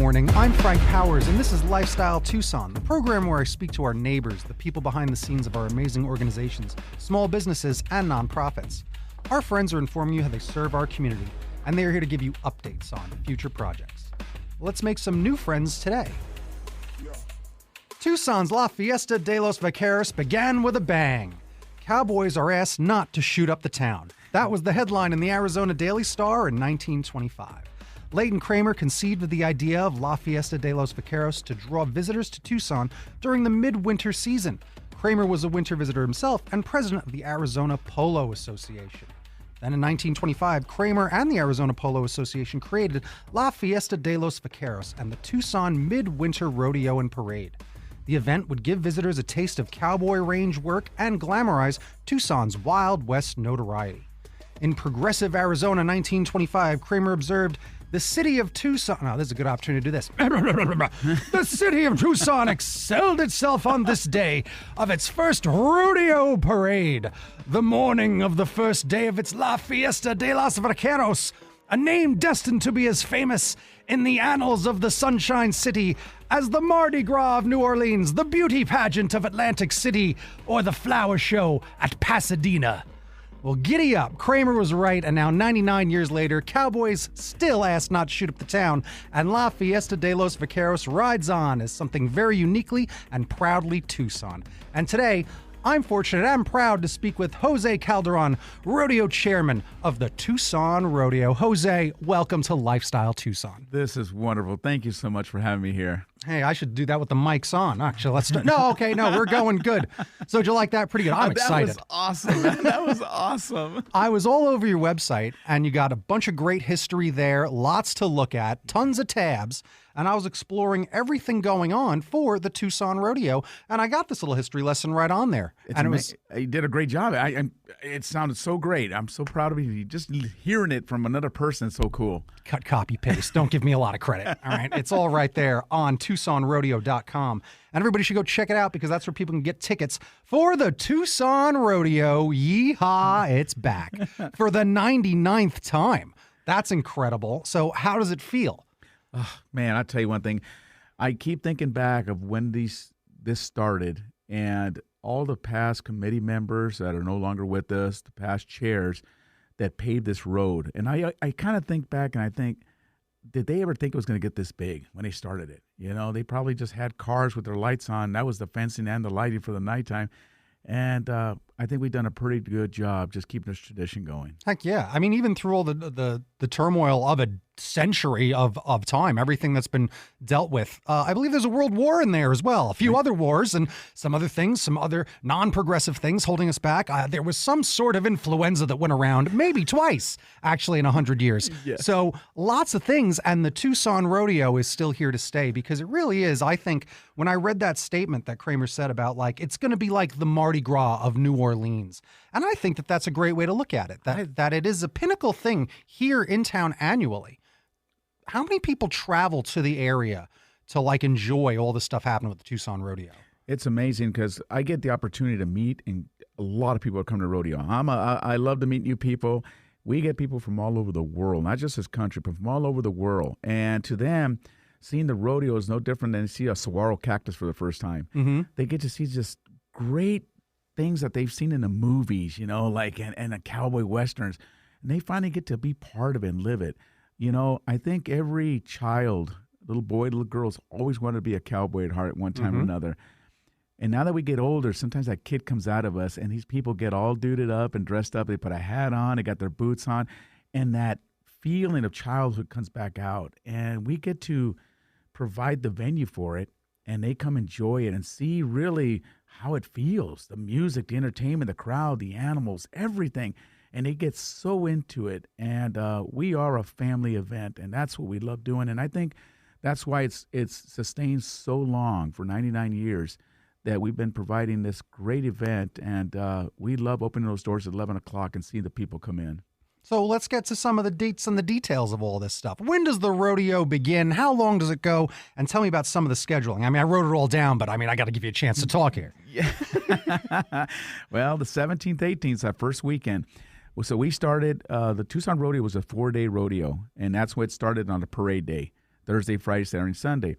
morning. I'm Frank Powers, and this is Lifestyle Tucson, the program where I speak to our neighbors, the people behind the scenes of our amazing organizations, small businesses, and nonprofits. Our friends are informing you how they serve our community, and they are here to give you updates on future projects. Let's make some new friends today. Tucson's La Fiesta de los Vaqueros began with a bang. Cowboys are asked not to shoot up the town. That was the headline in the Arizona Daily Star in 1925. Leighton Kramer conceived of the idea of La Fiesta de los Vaqueros to draw visitors to Tucson during the midwinter season. Kramer was a winter visitor himself and president of the Arizona Polo Association. Then in 1925, Kramer and the Arizona Polo Association created La Fiesta de los Vaqueros and the Tucson Midwinter Rodeo and Parade. The event would give visitors a taste of cowboy range work and glamorize Tucson's Wild West notoriety. In progressive Arizona 1925, Kramer observed, "The city of Tucson..." Now, this is a good opportunity to do this. "The city of Tucson excelled itself on this day of its first rodeo parade, the morning of the first day of its La Fiesta de los Vaqueros, a name destined to be as famous in the annals of the Sunshine City as the Mardi Gras of New Orleans, the beauty pageant of Atlantic City, or the flower show at Pasadena." Well, giddy up. Kramer was right, and now 99 years later, Cowboys still asked not to shoot up the town, and La Fiesta de los Vaqueros rides on as something very uniquely and proudly Tucson. And today, I'm fortunate and proud to speak with Jose Calderon, rodeo chairman of the Tucson Rodeo. Jose, welcome to Lifestyle Tucson. This is wonderful. Thank you so much for having me here. Hey, I should do that with the mics on. Actually, let's start. No, we're going good. So did you like that? Pretty good. I'm excited. That was awesome, man. That was awesome. I was all over your website, and you got a bunch of great history there, lots to look at, tons of tabs, and I was exploring everything going on for the Tucson Rodeo, and I got this little history lesson right on there. You did a great job. It sounded so great. I'm so proud of you. Just hearing it from another person is so cool. Cut, copy, paste. Don't give me a lot of credit. All right. It's all right there on TucsonRodeo.com. And everybody should go check it out because that's where people can get tickets for the Tucson Rodeo. Yeehaw, it's back for the 99th time. That's incredible. So how does it feel? Oh, man, I'll tell you one thing. I keep thinking back of when this started and all the past committee members that are no longer with us, the past chairs that paved this road. And I kind of think back and I think, did they ever think it was going to get this big when they started it? You know, they probably just had cars with their lights on. That was the fencing and the lighting for the nighttime. And I think we've done a pretty good job just keeping this tradition going. Heck yeah. I mean, even through all the turmoil of a century of time, everything that's been dealt with, I believe there's a world war in there as well. A few other wars and some other things, some other non-progressive things holding us back. There was some sort of influenza that went around, maybe twice, actually, in 100 years. Yes. So lots of things. And the Tucson Rodeo is still here to stay because it really is. I think when I read that statement that Kramer said about, like, it's going to be like the Mardi Gras of New Orleans. And I think that that's a great way to look at it, that it is a pinnacle thing here in town annually. How many people travel to the area to, like, enjoy all the stuff happening with the Tucson Rodeo? It's amazing because I get the opportunity to meet, and a lot of people come to rodeo. I love to meet new people. We get people from all over the world, not just this country, but from all over the world. And to them, seeing the rodeo is no different than see a saguaro cactus for the first time. Mm-hmm. They get to see just great things that they've seen in the movies, you know, like and the cowboy westerns, and they finally get to be part of it and live it. You know, I think every child, little boy, little girl's always wanted to be a cowboy at heart at one time or another. And now that we get older, sometimes that kid comes out of us, and these people get all duded up and dressed up. They put a hat on, they got their boots on, and that feeling of childhood comes back out. And we get to provide the venue for it, and they come enjoy it and see really how it feels, the music, the entertainment, the crowd, the animals, everything. And they get so into it. And we are a family event, and that's what we love doing. And I think that's why it's sustained so long, for 99 years, that we've been providing this great event. And we love opening those doors at 11 o'clock and seeing the people come in. So let's get to some of the dates and the details of all this stuff. When does the rodeo begin? How long does it go? And tell me about some of the scheduling. I mean, I wrote it all down, but I mean, I got to give you a chance to talk here. Yeah. Well, the 17th, 18th is our first weekend. Well, so we started, the Tucson Rodeo was a 4-day rodeo, and that's what started on the parade day. Thursday, Friday, Saturday, and Sunday.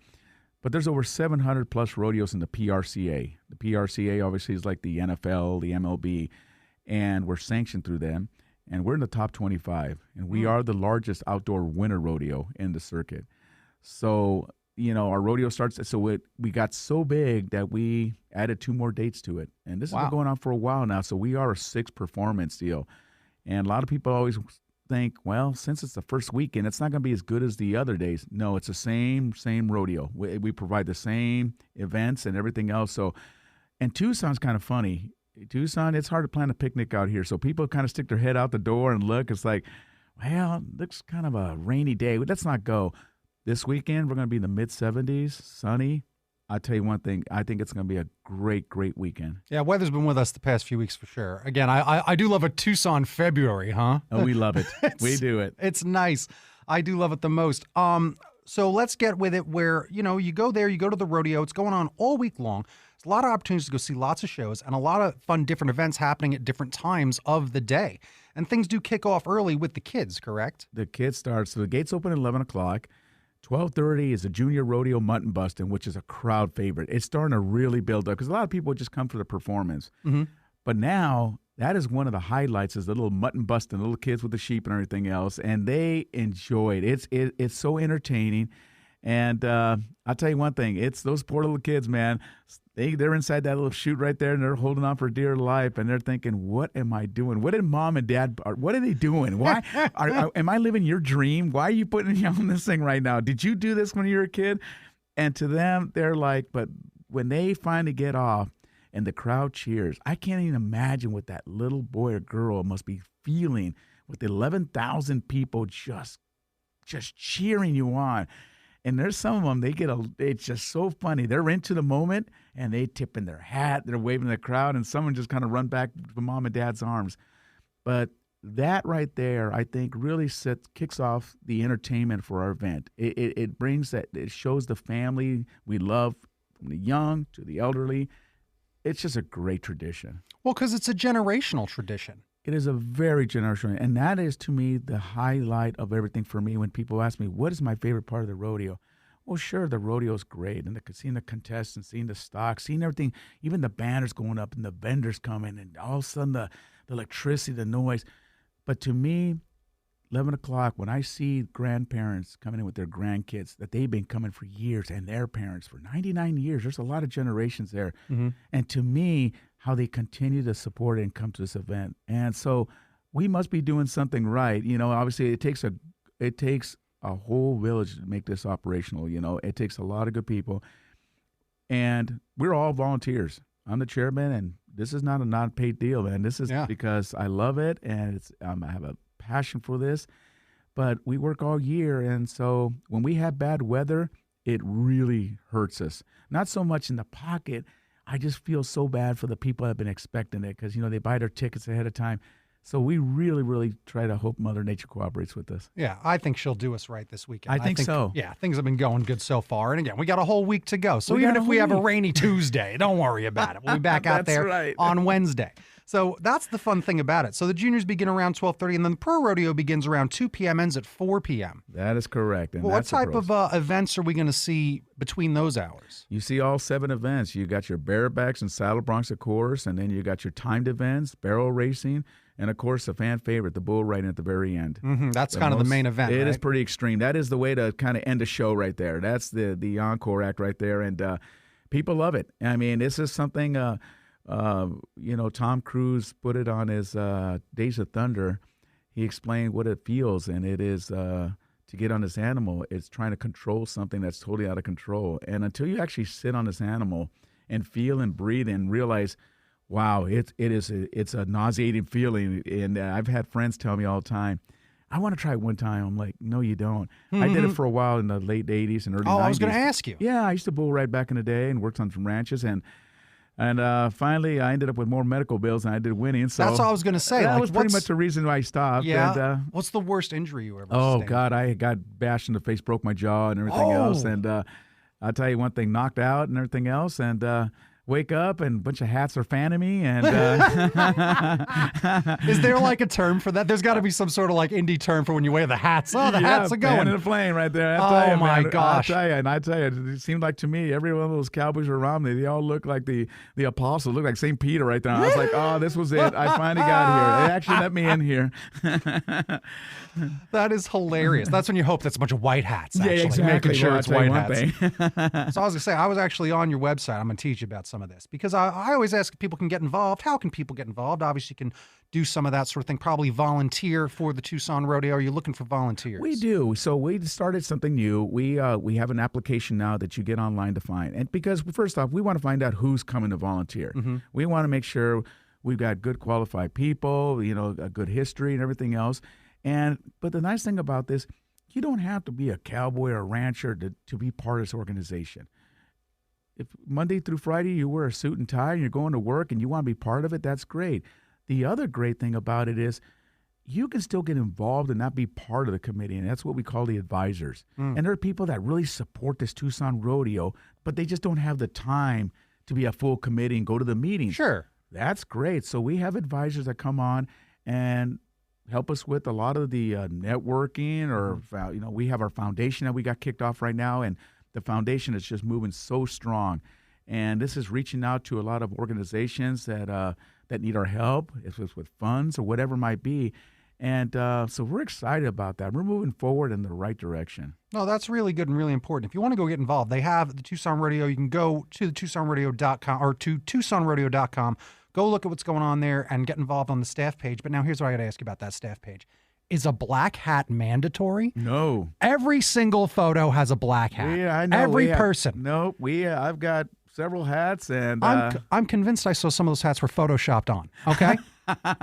But there's over 700 plus rodeos in the PRCA. The PRCA obviously is like the NFL, the MLB, and we're sanctioned through them. And we're in the top 25. And we are the largest outdoor winter rodeo in the circuit. So, our rodeo starts. So we got so big that we added 2 more dates to it. And this has been going on for a while now. So we are a 6 performance deal. And a lot of people always think, well, since it's the first weekend, it's not going to be as good as the other days. No, it's the same rodeo. We provide the same events and everything else. So, and Tucson's kind of funny. Tucson, it's hard to plan a picnic out here. So people kind of stick their head out the door and look. It's like, well, it looks kind of a rainy day. Let's not go. This weekend, we're going to be in the mid-70s, sunny. I'll tell you one thing. I think it's going to be a great, great weekend. Yeah, weather's been with us the past few weeks for sure. Again, I do love a Tucson February, huh? Oh, we love it. We do it. It's nice. I do love it the most. So let's get with it where, you go there, you go to the rodeo. It's going on all week long. There's a lot of opportunities to go see lots of shows and a lot of fun different events happening at different times of the day. And things do kick off early with the kids, correct? The kids start. So the gates open at 11 o'clock. 12:30 is a junior rodeo mutton busting, which is a crowd favorite. It's starting to really build up because a lot of people just come for the performance. Mm-hmm. But now that is one of the highlights is the little mutton busting, little kids with the sheep and everything else, and they enjoy it. It's so entertaining. And I'll tell you one thing, it's those poor little kids, man. They're inside that little chute right there, and they're holding on for dear life, and they're thinking, what am I doing? What did mom and dad, what are they doing? Why am I living your dream? Why are you putting me on this thing right now? Did you do this when you were a kid? And to them, they're like, but when they finally get off and the crowd cheers, I can't even imagine what that little boy or girl must be feeling with 11,000 people just cheering you on. And there's some of them, it's just so funny. They're into the moment, and they tip in their hat, they're waving to the crowd, and someone just kind of run back to mom and dad's arms. But that right there, I think, really kicks off the entertainment for our event. It brings that, it shows the family we love, from the young to the elderly. It's just a great tradition. Well, because it's a generational tradition. It is a very generational, and that is, to me, the highlight of everything for me when people ask me, what is my favorite part of the rodeo? Well, sure, the rodeo is great, and seeing the contestants, seeing the stock, seeing everything, even the banners going up and the vendors coming, and all of a sudden the electricity, the noise. But to me, 11 o'clock, when I see grandparents coming in with their grandkids, that they've been coming for years, and their parents for 99 years, there's a lot of generations there. Mm-hmm. And to me, how they continue to support it and come to this event. And so we must be doing something right. Obviously it takes a whole village to make this operational. It takes a lot of good people. And we're all volunteers. I'm the chairman, and this is not a non-paid deal, man. This is because I love it, and I have a passion for this. But we work all year, and so when we have bad weather, it really hurts us. Not so much in the pocket. I just feel so bad for the people that have been expecting it because, they buy their tickets ahead of time. So we really, really try to hope Mother Nature cooperates with us. Yeah, I think she'll do us right this weekend. I think so. Yeah, things have been going good so far. And again, we got a whole week to go. So even if we have a rainy Tuesday, don't worry about it. We'll be back out there on Wednesday. So that's the fun thing about it. So the juniors begin around 12:30, and then the pro rodeo begins around 2 p.m., ends at 4 p.m. That is correct. And what type of events are we going to see between those hours? You see all 7 events. You got your barebacks and saddle broncs, of course, and then you got your timed events, barrel racing, and, of course, a fan favorite, the bull riding at the very end. Mm-hmm. That's kind of the main event, It right? is pretty extreme. That is the way to kind of end a show right there. That's the encore act right there, and people love it. I mean, this is something, Tom Cruise put it on his Days of Thunder. He explained what it feels, and it is to get on this animal. It's trying to control something that's totally out of control. And until you actually sit on this animal and feel and breathe and realize, wow, it's a nauseating feeling. And I've had friends tell me all the time, I want to try it one time. I'm like, no, you don't. Mm-hmm. I did it for a while in the late 80s and early 90s. I was going to ask you. Yeah, I used to bull ride back in the day and worked on some ranches. And finally, I ended up with more medical bills than I did winning. So that's what I was going to say. That was pretty much the reason why I stopped. Yeah. What's the worst injury you ever sustained? Oh, God, I got bashed in the face, broke my jaw and everything else. And I'll tell you one thing, knocked out and everything else. And wake up and a bunch of hats are fanning me. And is there like a term for that? There's got to be some sort of like indie term for when you wear the hats. Oh, the hats are going. Fan in the flame right there. Oh my gosh! I tell you, it seemed like to me every one of those cowboys around me, they all look like the apostles, look like St. Peter right there. I was like, oh, this was it. I finally got here. They actually let me in here. That is hilarious. That's when you hope that's a bunch of white hats. Actually, yeah, exactly. Making sure it's white hats. So I was gonna say, I was actually on your website. I'm gonna teach you about some of this because I always ask if people can get involved. How can people get involved? Obviously, you can do some of that sort of thing. Probably volunteer for the Tucson Rodeo. Are you looking for volunteers? We do. So we started something new. We have an application now that you get online to find. And because first off, we want to find out who's coming to volunteer. Mm-hmm. We want to make sure we've got good qualified people, a good history and everything else. But the nice thing about this, you don't have to be a cowboy or a rancher to be part of this organization. If Monday through Friday you wear a suit and tie and you're going to work and you want to be part of it, that's great. The other great thing about it is you can still get involved and not be part of the committee, and that's what we call the advisors. And there are people that really support this Tucson Rodeo, but they just don't have the time to be a full committee and go to the meetings. Sure. That's great. So we have advisors that come on and help us with a lot of the networking, or we have our foundation that we got kicked off right now, and the foundation is just moving so strong. And this is reaching out to a lot of organizations that need our help, if it's with funds or whatever it might be. And so we're excited about that. We're moving forward in the right direction. No, that's really good and really important. If you want to go get involved, they have the Tucson Rodeo. You can go to the TucsonRodeo.com or to TucsonRodeo.com. Go look at what's going on there and get involved on the staff page. But now here's what I got to ask you about that staff page. Is a black hat mandatory? No. Every single photo has a black hat. Yeah, I know. Every person. No, I've got several hats, and I'm convinced I saw some of those hats were photoshopped on. Okay,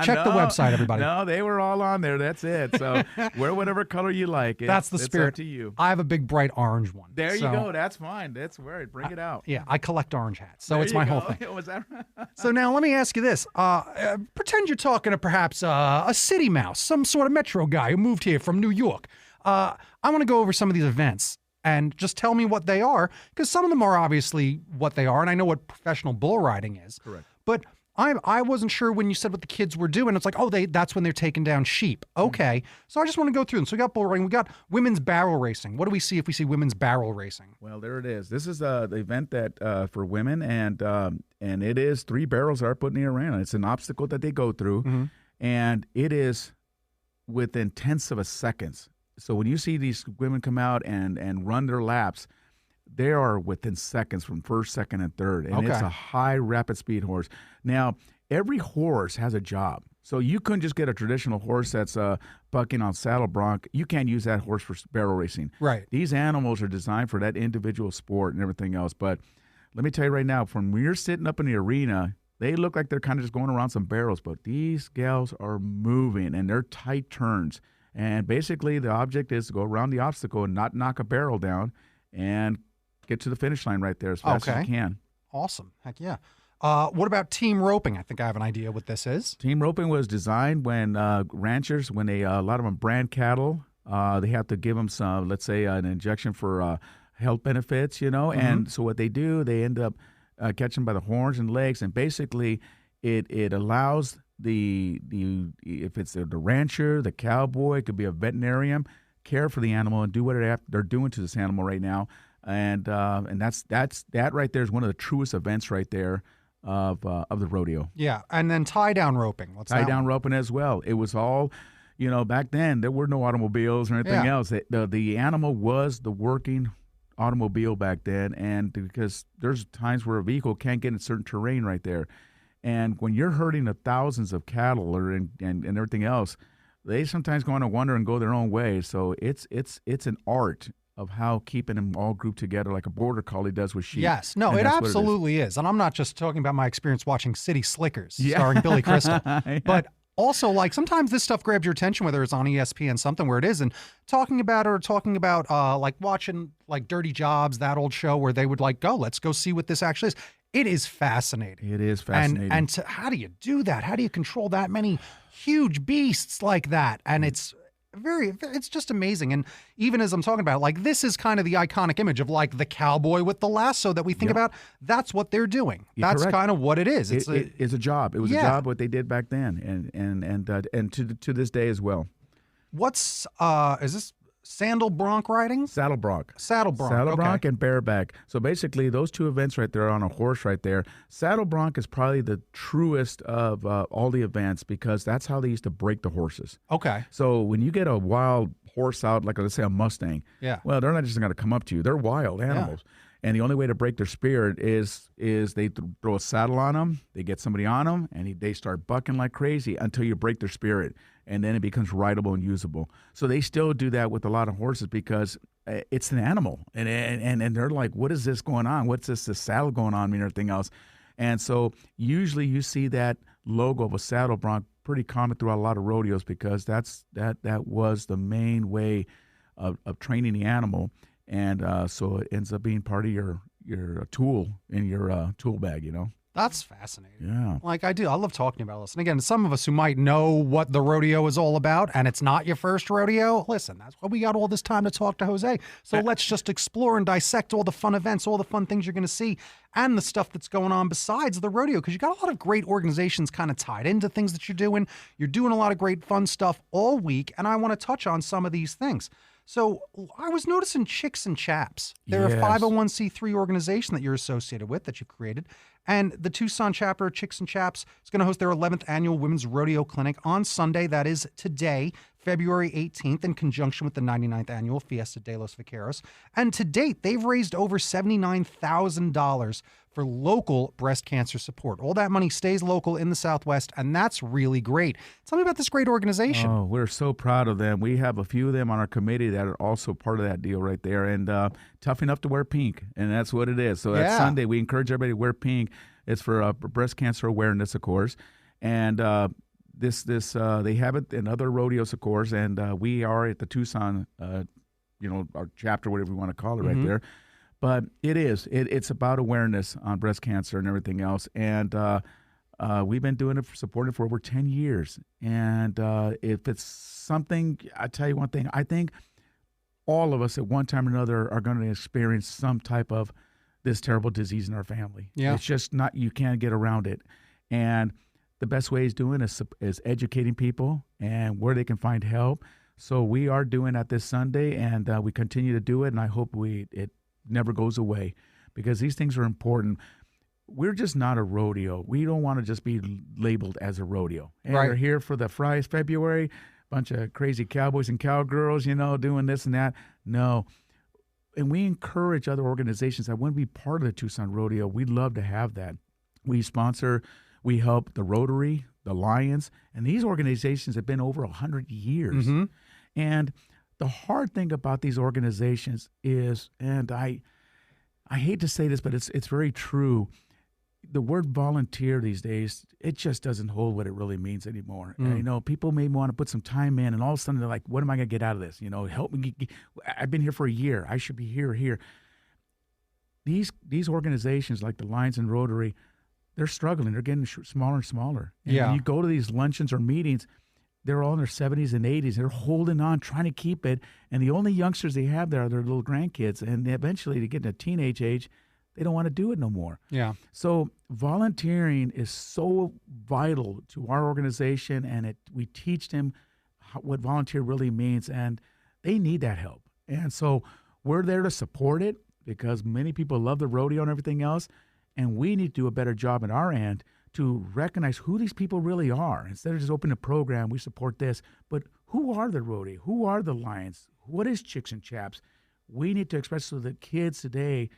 check the website, everybody. No, they were all on there. That's it. So wear whatever color you like. That's the spirit. It's up to you. I have a big bright orange one. There you go. That's fine. That's where it. Bring it out. Yeah, I collect orange hats, so there it's my whole thing. Was that right? So now let me ask you this: pretend you're talking to perhaps a city mouse, some sort of metro guy who moved here from New York. I want to go over some of these events. And just tell me what they are, because some of them are obviously what they are, and I know what professional bull riding is. Correct. But I wasn't sure when you said what the kids were doing. It's like, that's when they're taking down sheep. Okay. So I just want to go through them. So we got bull riding. We got women's barrel racing. What do we see if we see women's barrel racing? Well, there it is. This is the event that for women, and it is 3 barrels that are put in the arena. It's an obstacle that they go through, and it is within tenths of a second. So when you see these women come out and run their laps, they are within seconds from first, second, and third. And it's a high, rapid speed horse. Now, every horse has a job. So you couldn't just get a traditional horse that's bucking on saddle bronc. You can't use that horse for barrel racing. Right. These animals are designed for that individual sport and everything else. But let me tell you right now, from when you're sitting up in the arena, they look like they're kind of just going around some barrels. But these gals are moving, and they're tight turns. And basically, the object is to go around the obstacle and not knock a barrel down and get to the finish line right there as fast as you can. Awesome. Heck yeah. What about team roping? I think I have an idea what this is. Team roping was designed when ranchers, when they a lot of them brand cattle, they have to give them some, let's say, an injection for health benefits, And so what they do, they end up catching by the horns and legs, and basically it allows if it's the rancher, the cowboy, it could be a veterinarian, care for the animal and do what they're doing to this animal right now, and that right there is one of the truest events right there of the rodeo. Yeah, and then tie down roping. What's tie down roping as well? It was all, back then there were no automobiles or anything else. The animal was the working automobile back then, and because there's times where a vehicle can't get in certain terrain right there. And when you're herding the thousands of cattle and everything else, they sometimes go on a wander and go their own way. So it's an art of how keeping them all grouped together like a border collie does with sheep. Yes. No, it absolutely is. And I'm not just talking about my experience watching City Slickers starring Billy Crystal. But also, like, sometimes this stuff grabs your attention, whether it's on ESPN, something where it is, and talking about like watching like Dirty Jobs, that old show where they would like let's go see what this actually is. It is fascinating. It is fascinating. And how do you do that? How do you control that many huge beasts like that? And it's It's just amazing. And even as I'm talking about, like, this is kind of the iconic image of like the cowboy with the lasso that we think about. That's what they're doing. That's correct. kind of what it is. It's a job. It was a job what they did back then, and to this day as well. What's is this sandal bronc riding? Saddle bronc. Saddle bronc. Saddle bronc okay. and bareback. So basically, those two events right there on a horse right there. Saddle bronc is probably the truest of all the events because that's how they used to break the horses. Okay. So when you get a wild horse out, like let's say a Mustang, well, they're not just going to come up to you. They're wild animals. Yeah. And the only way to break their spirit is they throw a saddle on them, they get somebody on them, and they start bucking like crazy until you break their spirit, and then it becomes rideable and usable. So they still do that with a lot of horses because it's an animal, and they're like, what is this going on? What's this saddle going on and everything else? And so usually you see that logo of a saddle bronc pretty common throughout a lot of rodeos because that was the main way of training the animal. And so it ends up being part of your tool in your tool bag, you know. That's fascinating. Yeah. Like I love talking about this. And again, some of us who might know what the rodeo is all about and it's not your first rodeo, listen, that's why we got all this time to talk to Jose. So let's just explore and dissect all the fun events, all the fun things you're going to see, and the stuff that's going on besides the rodeo. Because you got a lot of great organizations kind of tied into things that you're doing. You're doing a lot of great fun stuff all week. And I want to touch on some of these things. So I was noticing Chicks and Chaps. They're a 501c3 organization that you're associated with, that you've created. And the Tucson chapter of Chicks and Chaps is going to host their 11th annual Women's Rodeo Clinic on Sunday. That is today, February 18th, in conjunction with the 99th annual Fiesta de los Vaqueros. And to date, they've raised over $79,000 for local breast cancer support. All that money stays local in the Southwest, and that's really great. Tell me about this great organization. Oh, we're so proud of them. We have a few of them on our committee that are also part of that deal right there, and tough enough to wear pink, and that's what it is. So that's Sunday. We encourage everybody to wear pink. It's for breast cancer awareness, of course, and they have it in other rodeos, of course, and we are at the Tucson, our chapter, whatever you want to call it, right there. But it's about awareness on breast cancer and everything else. And we've been doing it, supporting it for over 10 years. And if it's something, I tell you one thing, I think all of us at one time or another are going to experience some type of this terrible disease in our family. Yeah. It's just not, you can't get around it. And the best way is doing is educating people and where they can find help. So we are doing that this Sunday, and we continue to do it. And I hope it never goes away because these things are important. We're just not a rodeo. We don't want to just be labeled as a rodeo. And we're here for the February, bunch of crazy cowboys and cowgirls, doing this and that. No. And we encourage other organizations that want to be part of the Tucson Rodeo. We'd love to have that. We help the Rotary, the Lions, and these organizations have been over 100 years. Mm-hmm. And the hard thing about these organizations is, and I hate to say this, but it's very true. The word volunteer these days, it just doesn't hold what it really means anymore. And, people may want to put some time in, and all of a sudden they're like, what am I going to get out of this? Help me. I've been here for a year. I should be here. These organizations like the Lions and Rotary, they're struggling. They're getting smaller and smaller. And when you go to these luncheons or meetings, they're all in their 70s and 80s. They're holding on, trying to keep it. And the only youngsters they have there are their little grandkids. And eventually, to get to teenage age, they don't want to do it no more. Yeah. So volunteering is so vital to our organization, and we teach them what volunteer really means, and they need that help. And so we're there to support it because many people love the rodeo and everything else, and we need to do a better job at our end to recognize who these people really are. Instead of just opening a program, we support this, but who are the rodeo? Who are the Lions? What is Chicks and Chaps? We need to express so that kids today,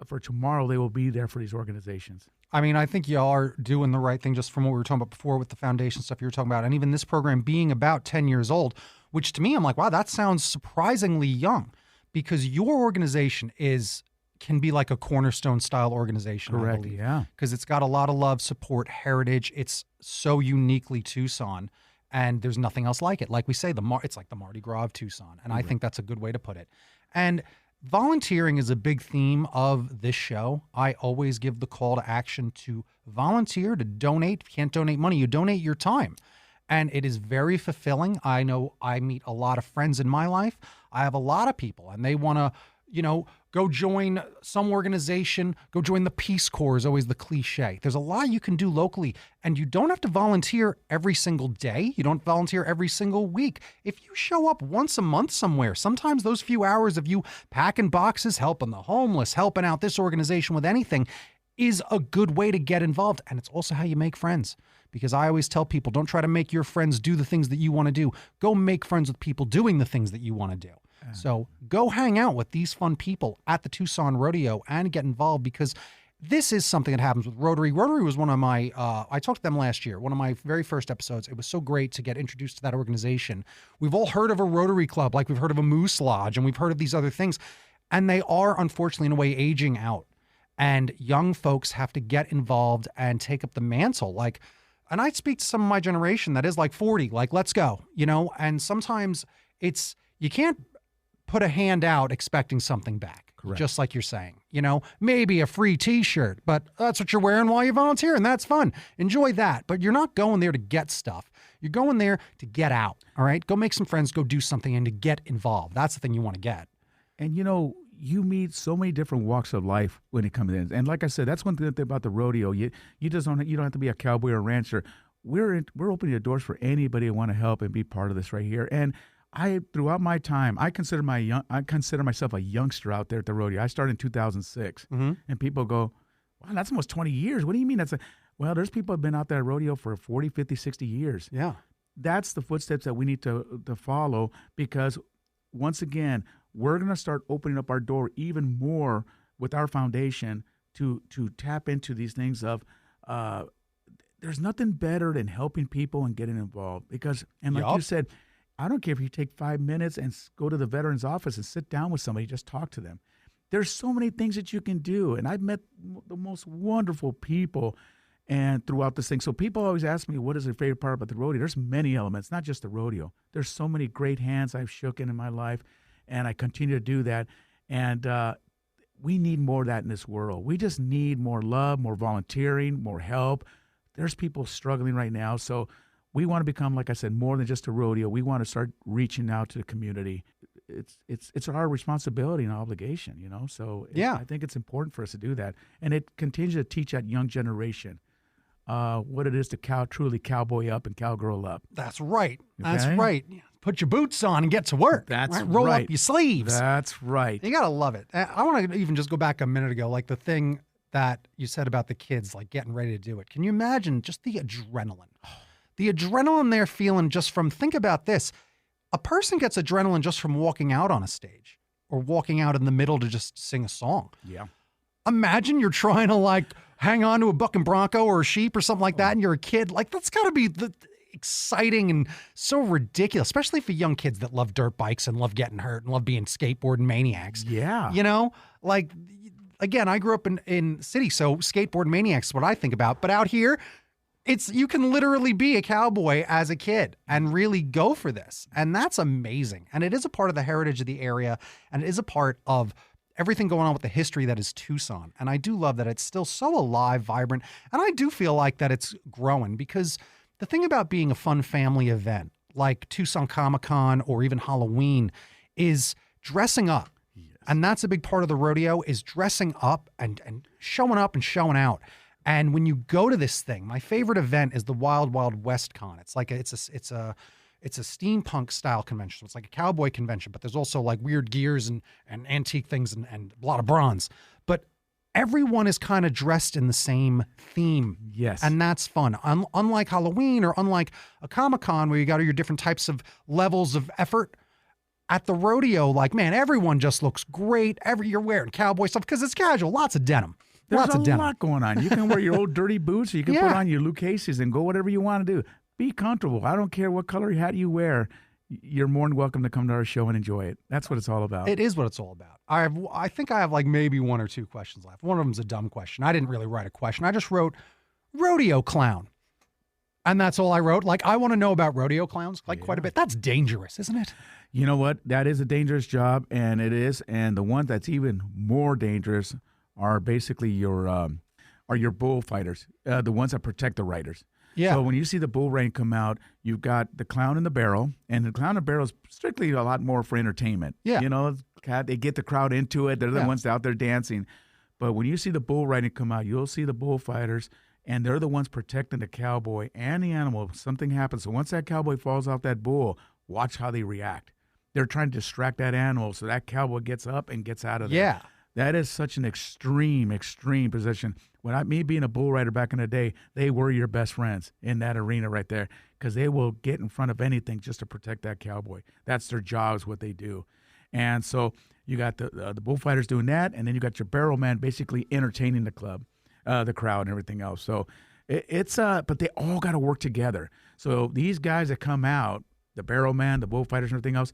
for tomorrow, they will be there for these organizations. I mean, I think y'all are doing the right thing just from what we were talking about before with the foundation stuff you were talking about. And even this program being about 10 years old, which to me, I'm like, wow, that sounds surprisingly young because your organization can be like a cornerstone style organization. Correct. I believe. Yeah. Because it's got a lot of love, support, heritage. It's so uniquely Tucson, and there's nothing else like it. Like we say, it's like the Mardi Gras of Tucson. And I think that's a good way to put it. And volunteering is a big theme of this show. I always give the call to action to volunteer, to donate. If you can't donate money, you donate your time. And it is very fulfilling. I know I meet a lot of friends in my life. I have a lot of people, and they want to, go join some organization, go join the Peace Corps is always the cliche. There's a lot you can do locally, and you don't have to volunteer every single day. You don't volunteer every single week. If you show up once a month somewhere, sometimes those few hours of you packing boxes, helping the homeless, helping out this organization with anything is a good way to get involved. And it's also how you make friends. Because I always tell people, don't try to make your friends do the things that you want to do. Go make friends with people doing the things that you want to do. So go hang out with these fun people at the Tucson Rodeo and get involved, because this is something that happens with Rotary. Rotary was one of my, I talked to them last year, one of my very first episodes. It was so great to get introduced to that organization. We've all heard of a Rotary Club, like we've heard of a Moose Lodge, and we've heard of these other things. And they are, unfortunately, in a way, aging out. And young folks have to get involved and take up the mantle. And I speak to some of my generation that is like 40, like, let's go, and sometimes you can't put a hand out expecting something back. Correct. Just like you're saying, maybe a free t-shirt, but that's what you're wearing while you volunteer, and that's fun. Enjoy that. But you're not going there to get stuff. You're going there to get out. All right. Go make some friends, go do something, and to get involved. That's the thing you want to get. And you meet so many different walks of life when it comes in. And like I said, that's one thing about the rodeo. You don't have to be a cowboy or a rancher. We're opening the doors for anybody who want to help and be part of this right here. And throughout my time, I consider myself a youngster out there at the rodeo. I started in 2006, and people go, "Wow, that's almost 20 years." What do you mean? Well, there's people who have been out there at rodeo for 40, 50, 60 years. Yeah, that's the footsteps that we need to follow, because once again, we're going to start opening up our door even more with our foundation to tap into these things of. There's nothing better than helping people and getting involved, because, and like you said, I don't care if you take 5 minutes and go to the veterans office and sit down with somebody, just talk to them. There's so many things that you can do. And I've met the most wonderful people and throughout this thing. So people always ask me, what is their favorite part about the rodeo? There's many elements, not just the rodeo. There's so many great hands I've shook in my life, and I continue to do that. And we need more of that in this world. We just need more love, more volunteering, more help. There's people struggling right now. So we want to become, like I said, more than just a rodeo. We want to start reaching out to the community. It's our responsibility and obligation, So I think it's important for us to do that. And it continues to teach that young generation what it is to truly cowboy up and cowgirl up. That's right. Okay? That's right. Put your boots on and get to work. That's right. Roll up your sleeves. That's right. You got to love it. I want to even just go back a minute ago, like the thing that you said about the kids, like getting ready to do it. Can you imagine just the adrenaline? The adrenaline they're feeling just from, think about this. A person gets adrenaline just from walking out on a stage or walking out in the middle to just sing a song. Yeah. Imagine you're trying to hang on to a buck and bronco or a sheep or something like that, and you're a kid. That's got to be exciting and so ridiculous, especially for young kids that love dirt bikes and love getting hurt and love being skateboarding maniacs. Yeah. Again, I grew up in city, so skateboard maniacs is what I think about. But out here, you can literally be a cowboy as a kid and really go for this. And that's amazing. And it is a part of the heritage of the area, and it is a part of everything going on with the history that is Tucson. And I do love that it's still so alive, vibrant, and I do feel like that it's growing, because the thing about being a fun family event like Tucson Comic-Con or even Halloween is dressing up. And that's a big part of the rodeo, is dressing up and showing up and showing out. And when you go to this thing, my favorite event is the Wild Wild West Con. It's like it's a steampunk style convention. So it's like a cowboy convention, but there's also like weird gears and antique things and a lot of bronze. But everyone is kind of dressed in the same theme. Yes. And that's fun. Unlike Halloween or unlike a Comic-Con where you got your different types of levels of effort, at the rodeo, everyone just looks great. You're wearing cowboy stuff because it's casual. Lots of denim. There's a lot going on. You can wear your old dirty boots, or you can put on your Lucchese's and go whatever you want to do. Be comfortable. I don't care what color hat you wear. You're more than welcome to come to our show and enjoy it. That's what it's all about. It is what it's all about. I think I have maybe one or two questions left. One of them's a dumb question. I didn't really write a question. I just wrote rodeo clown. And that's all I wrote. I want to know about rodeo clowns quite a bit. That's dangerous, isn't it? You know what? That is a dangerous job, and it is. And the one that's even more dangerous are basically your bullfighters, the ones that protect the riders. Yeah. So when you see the bull ring come out, you've got the clown in the barrel, and the clown in the barrel is strictly a lot more for entertainment. Yeah. You know, they get the crowd into it. They're the ones out there dancing. But when you see the bull riding come out, you'll see the bullfighters, and they're the ones protecting the cowboy and the animal if something happens. So once that cowboy falls off that bull, watch how they react. They're trying to distract that animal so that cowboy gets up and gets out of there. Yeah. That is such an extreme position. Me being a bull rider back in the day, they were your best friends in that arena right there because they will get in front of anything just to protect that cowboy. That's their job, is what they do. And so you got the bullfighters doing that, and then you got your barrel man basically entertaining the crowd and everything else. So but they all got to work together. So these guys that come out, the barrel man, the bullfighters and everything else,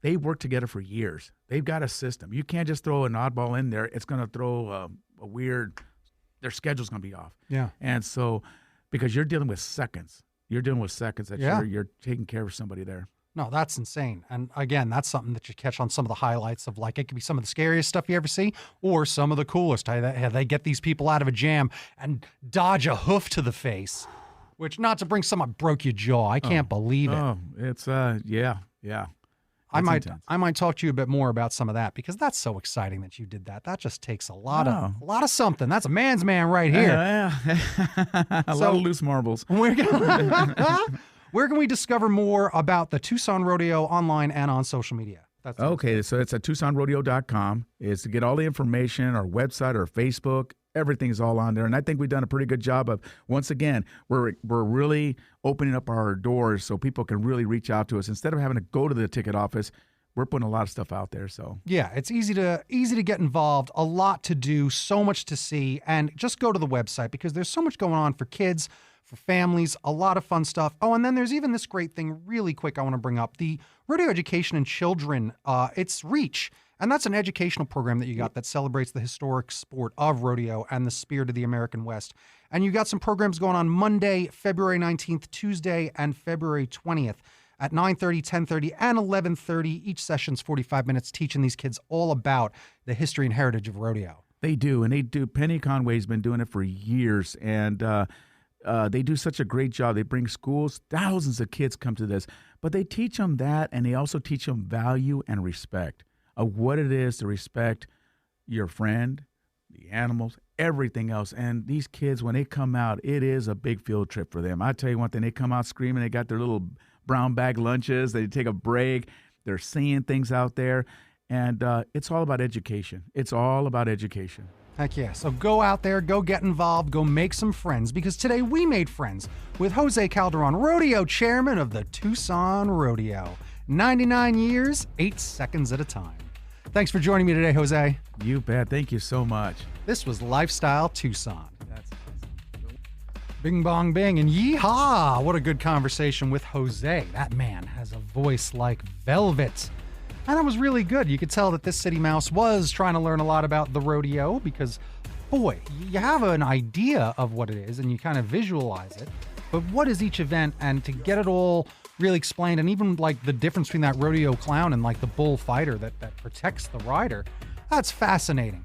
they work together for years. They've got a system. You can't just throw an oddball in there. It's going to throw a weird – their schedule's going to be off. Yeah. And so because you're dealing with seconds. You're dealing with seconds that you're taking care of somebody there. No, that's insane. And again, that's something that you catch on some of the highlights of, like, it could be some of the scariest stuff you ever see or some of the coolest. They get these people out of a jam and dodge a hoof to the face, which, not to bring someone broke your jaw. I can't believe it. Oh, it's yeah. I might talk to you a bit more about some of that because that's so exciting that you did that. That just takes a lot of something. That's a man's man right here. A lot of loose marbles. Where can we discover more about the Tucson Rodeo online and on social media? Okay, so it's at TucsonRodeo.com. It's to get all the information, our website, our Facebook. Everything's all on there, and I think we've done a pretty good job of. Once again, we're really opening up our doors so people can really reach out to us instead of having to go to the ticket office. We're putting a lot of stuff out there. So yeah, it's easy to get involved. A lot to do, so much to see, and just go to the website because there's so much going on for kids, for families, a lot of fun stuff. Oh, and then there's even this great thing, really quick, I want to bring up the Rodeo Education and Children. It's REACH. And that's an educational program that you got that celebrates the historic sport of rodeo and the spirit of the American West. And you got some programs going on Monday, February 19th, Tuesday, and February 20th at 9:30, 10:30, and 11:30. Each session's 45 minutes teaching these kids all about the history and heritage of rodeo. They do, and they do. Penny Conway's been doing it for years, and they do such a great job. They bring schools, thousands of kids come to this, but they teach them that, and they also teach them value and respect of what it is to respect your friend, the animals, everything else. And these kids, when they come out, it is a big field trip for them. I tell you one thing, they come out screaming. They got their little brown bag lunches. They take a break. They're seeing things out there. And it's all about education. It's all about education. Heck yeah. So go out there, go get involved, go make some friends, because today we made friends with Jose Calderon, rodeo chairman of the Tucson Rodeo. 99 years, 8 seconds at a time. Thanks for joining me today, Jose. You bet. Thank you so much. This was Lifestyle Tucson. That's awesome. Bing, bong, bing, and yeehaw. What a good conversation with Jose. That man has a voice like velvet. And that was really good. You could tell that this city mouse was trying to learn a lot about the rodeo because, boy, you have an idea of what it is and you kind of visualize it. But what is each event? And to get it all really explained, and even like the difference between that rodeo clown and like the bullfighter that protects the rider, that's fascinating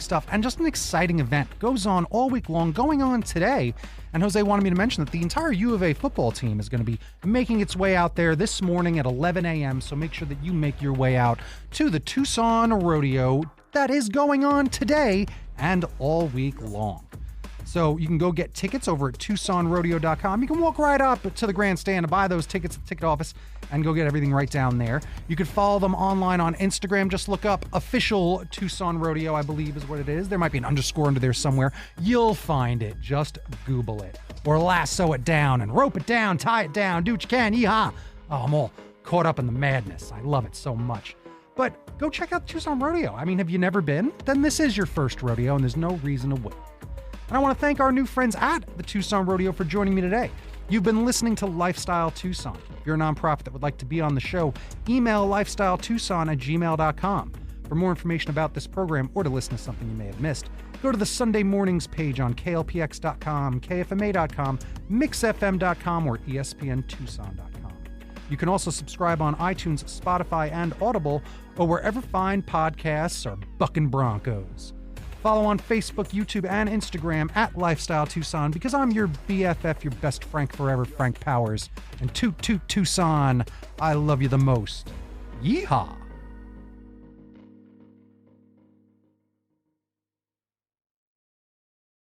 stuff, and just an exciting event. Goes on all week long, going on today. And Jose wanted me to mention that the entire U of A football team is going to be making its way out there this morning at 11 a.m. So make sure that you make your way out to the Tucson Rodeo that is going on today and all week long. So you can go get tickets over at TucsonRodeo.com. You can walk right up to the grandstand and buy those tickets at the ticket office and go get everything right down there. You could follow them online on Instagram. Just look up official Tucson Rodeo, I believe is what it is. There might be an underscore under there somewhere. You'll find it. Just Google it. Or lasso it down and rope it down, tie it down, do what you can. Yeehaw. Oh, I'm all caught up in the madness. I love it so much. But go check out Tucson Rodeo. I mean, have you never been? Then this is your first rodeo and there's no reason to wait. And I want to thank our new friends at the Tucson Rodeo for joining me today. You've been listening to Lifestyle Tucson. If you're a nonprofit that would like to be on the show, email lifestyletucson@gmail.com. For more information about this program or to listen to something you may have missed, go to the Sunday Mornings page on klpx.com, kfma.com, mixfm.com, or espntucson.com. You can also subscribe on iTunes, Spotify, and Audible, or wherever fine podcasts are bucking broncos. Follow on Facebook, YouTube, and Instagram at Lifestyle Tucson, because I'm your BFF, your best Frank forever, Frank Powers. And toot toot Tucson, I love you the most. Yeehaw!